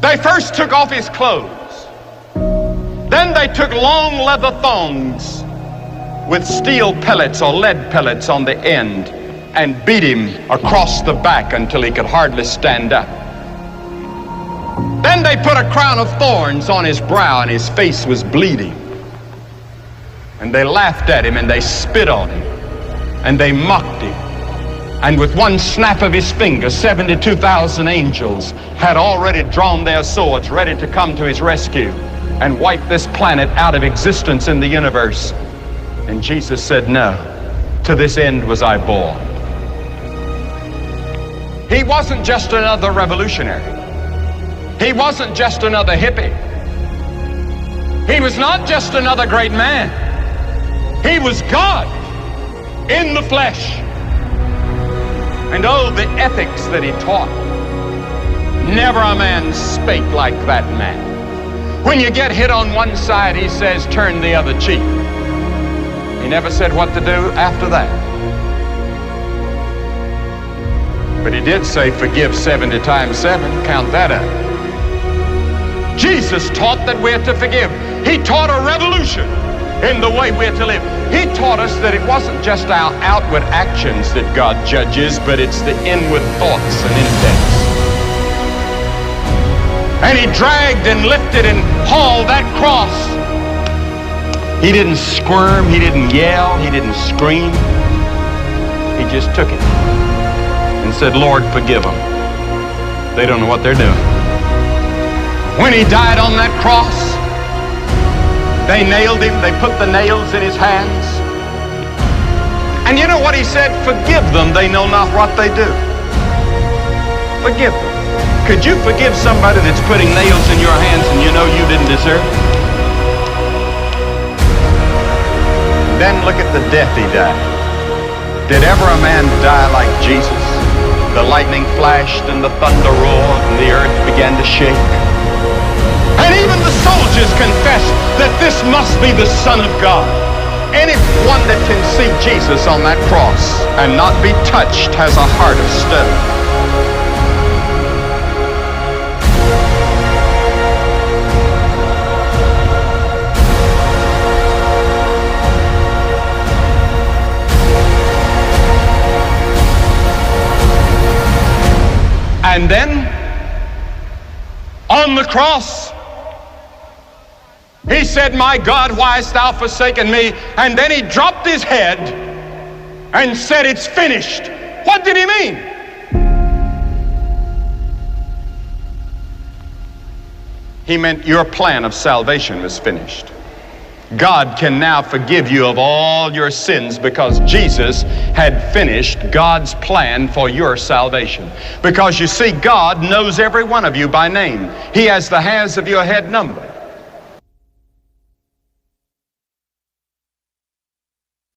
They first took off his clothes. Then they took long leather thongs with steel pellets or lead pellets on the end and beat him across the back until he could hardly stand up. Then they put a crown of thorns on his brow and his face was bleeding. And they laughed at him and they spit on him and they mocked him. And with one snap of his finger, 72,000 angels had already drawn their swords ready to come to his rescue and wipe this planet out of existence in the universe. And Jesus said, no, to this end was I born. He wasn't just another revolutionary. He wasn't just another hippie. He was not just another great man. He was God in the flesh. And oh, the ethics that he taught. Never a man spake like that man. When you get hit on one side, he says, turn the other cheek. He never said what to do after that. But he did say, forgive 70 times 7. Count that up. Jesus taught that we're to forgive. He taught a revolution in the way we're to live. He taught us that it wasn't just our outward actions that God judges, but it's the inward thoughts and intents. And he dragged and lifted and hauled that cross. He didn't squirm, he didn't yell, he didn't scream. He just took it and said, Lord, forgive them. They don't know what they're doing. When he died on that cross, they nailed him, they put the nails in his hands. And you know what he said? Forgive them, they know not what they do. Forgive them. Could you forgive somebody that's putting nails in your hands and you know you didn't deserve it? Then look at the death he died. Did ever a man die like Jesus? The lightning flashed and the thunder roared and the earth began to shake. And even the soldiers confessed that this must be the Son of God. Anyone that can see Jesus on that cross and not be touched has a heart of stone. And then, on the cross, he said, my God, why hast thou forsaken me? And then he dropped his head and said, it's finished. What did he mean? He meant your plan of salvation was finished. God can now forgive you of all your sins because Jesus had finished God's plan for your salvation. Because you see, God knows every one of you by name. He has the hairs of your head numbered.